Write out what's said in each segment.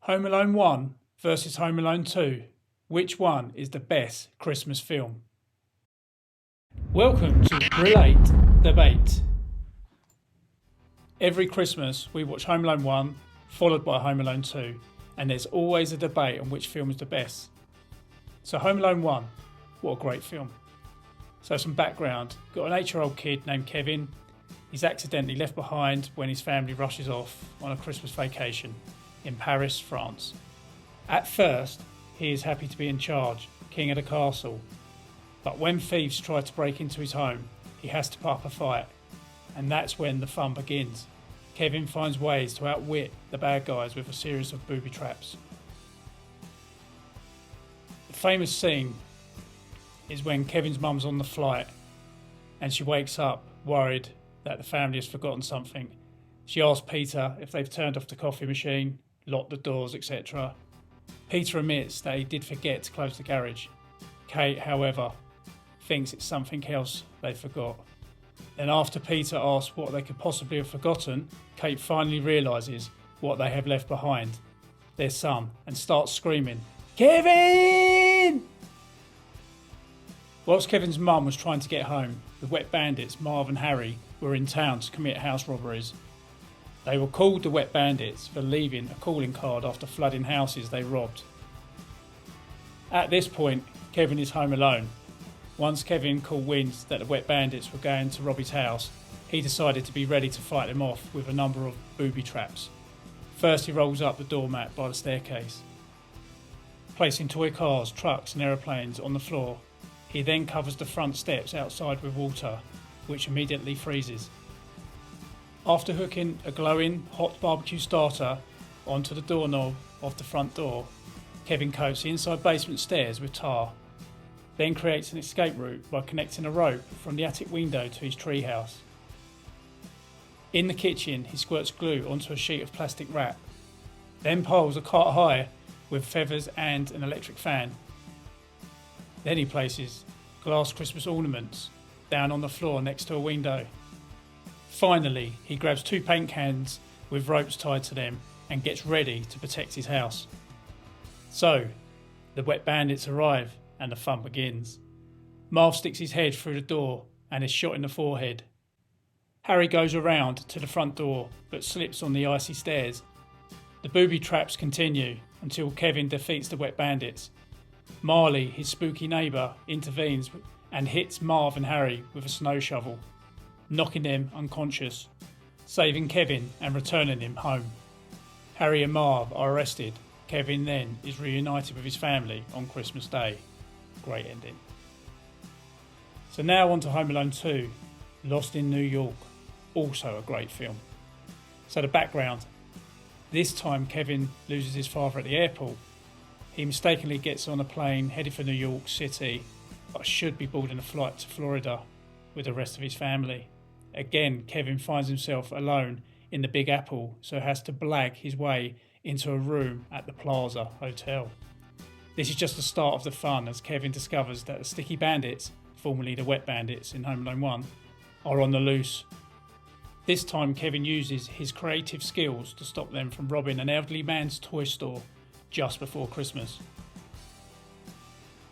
Home Alone 1 versus Home Alone 2. Which one is the best Christmas film? Welcome to Brill8 Debate. Every Christmas we watch Home Alone 1 followed by Home Alone 2, and there's always a debate on which film is the best. So Home Alone 1, what a great film. So some background, got an 8-year-old kid named Kevin. He's accidentally left behind when his family rushes off on a Christmas vacation in Paris, France. At first, he is happy to be in charge, king of the castle. But when thieves try to break into his home, he has to put up a fight. And that's when the fun begins. Kevin finds ways to outwit the bad guys with a series of booby traps. The famous scene is when Kevin's mum's on the flight and she wakes up worried that the family has forgotten something. She asks Peter if they've turned off the coffee machine, locked the doors, etc. Peter admits that he did forget to close the garage. Kate, however, thinks it's something else they forgot. Then after Peter asks what they could possibly have forgotten, Kate finally realises what they have left behind, their son, and starts screaming, "Kevin!" Whilst Kevin's mum was trying to get home, the wet bandits, Marv and Harry, were in town to commit house robberies. They were called the Wet Bandits for leaving a calling card after flooding houses they robbed. At this point, Kevin is home alone. Once Kevin caught wind that the Wet Bandits were going to rob his house, he decided to be ready to fight them off with a number of booby traps. First, he rolls up the doormat by the staircase, placing toy cars, trucks and aeroplanes on the floor. He then covers the front steps outside with water, which immediately freezes. After hooking a glowing hot barbecue starter onto the doorknob of the front door, Kevin coats the inside basement stairs with tar, then creates an escape route by connecting a rope from the attic window to his treehouse. In the kitchen, he squirts glue onto a sheet of plastic wrap, then piles a cart high with feathers and an electric fan. Then he places glass Christmas ornaments down on the floor next to a window. Finally, he grabs 2 paint cans with ropes tied to them and gets ready to protect his house. So, the Wet Bandits arrive and the fun begins. Marv sticks his head through the door and is shot in the forehead. Harry goes around to the front door but slips on the icy stairs. The booby traps continue until Kevin defeats the Wet Bandits. Marley, his spooky neighbour, intervenes and hits Marv and Harry with a snow shovel, knocking them unconscious, saving Kevin and returning him home. Harry and Marv are arrested. Kevin then is reunited with his family on Christmas Day. Great ending. So now on to Home Alone 2, Lost in New York. Also a great film. So the background. This time Kevin loses his father at the airport. He mistakenly gets on a plane headed for New York City, but should be boarding a flight to Florida with the rest of his family. Again, Kevin finds himself alone in the Big Apple, so has to blag his way into a room at the Plaza Hotel. This is just the start of the fun as Kevin discovers that the Sticky Bandits, formerly the Wet Bandits in Home Alone 1, are on the loose. This time Kevin uses his creative skills to stop them from robbing an elderly man's toy store just before Christmas.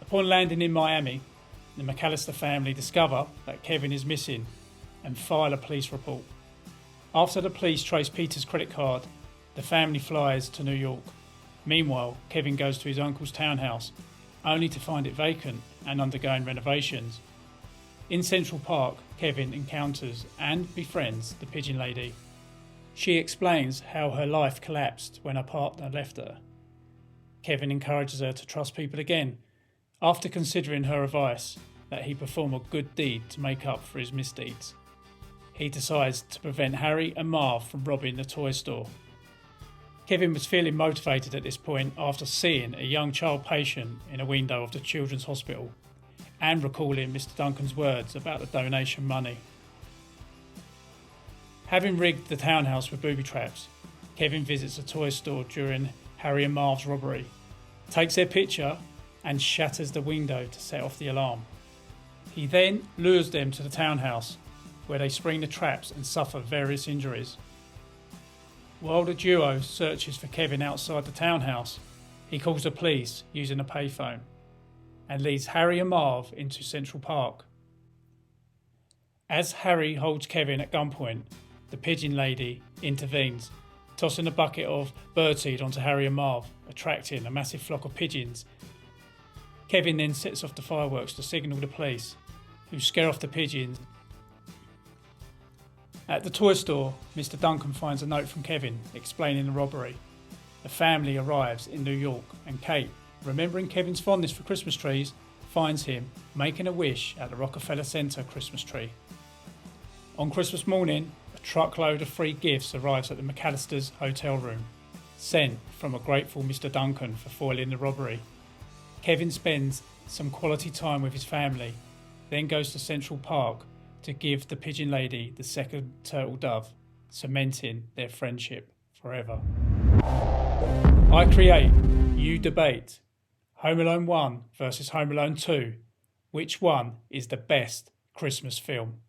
Upon landing in Miami, the McAllister family discover that Kevin is missing and file a police report. After the police trace Peter's credit card, the family flies to New York. Meanwhile, Kevin goes to his uncle's townhouse, only to find it vacant and undergoing renovations. In Central Park, Kevin encounters and befriends the pigeon lady. She explains how her life collapsed when her partner left her. Kevin encourages her to trust people again, after considering her advice that he perform a good deed to make up for his misdeeds. He decides to prevent Harry and Marv from robbing the toy store. Kevin was feeling motivated at this point after seeing a young child patient in a window of the children's hospital and recalling Mr. Duncan's words about the donation money. Having rigged the townhouse with booby traps, Kevin visits a toy store during Harry and Marv's robbery, takes their picture and shatters the window to set off the alarm. He then lures them to the townhouse, where they spring the traps and suffer various injuries. While the duo searches for Kevin outside the townhouse, he calls the police using a payphone and leads Harry and Marv into Central Park. As Harry holds Kevin at gunpoint, the pigeon lady intervenes, tossing a bucket of birdseed onto Harry and Marv, attracting a massive flock of pigeons. Kevin then sets off the fireworks to signal the police, who scare off the pigeons. At the toy store, Mr. Duncan finds a note from Kevin explaining the robbery. The family arrives in New York, and Kate, remembering Kevin's fondness for Christmas trees, finds him making a wish at the Rockefeller Center Christmas tree. On Christmas morning, a truckload of free gifts arrives at the McAllister's hotel room, sent from a grateful Mr. Duncan for foiling the robbery. Kevin spends some quality time with his family, then goes to Central Park to give the pigeon lady the second turtle dove, cementing their friendship forever. I create, you debate. Home Alone 1 versus Home Alone 2. Which one is the best Christmas film?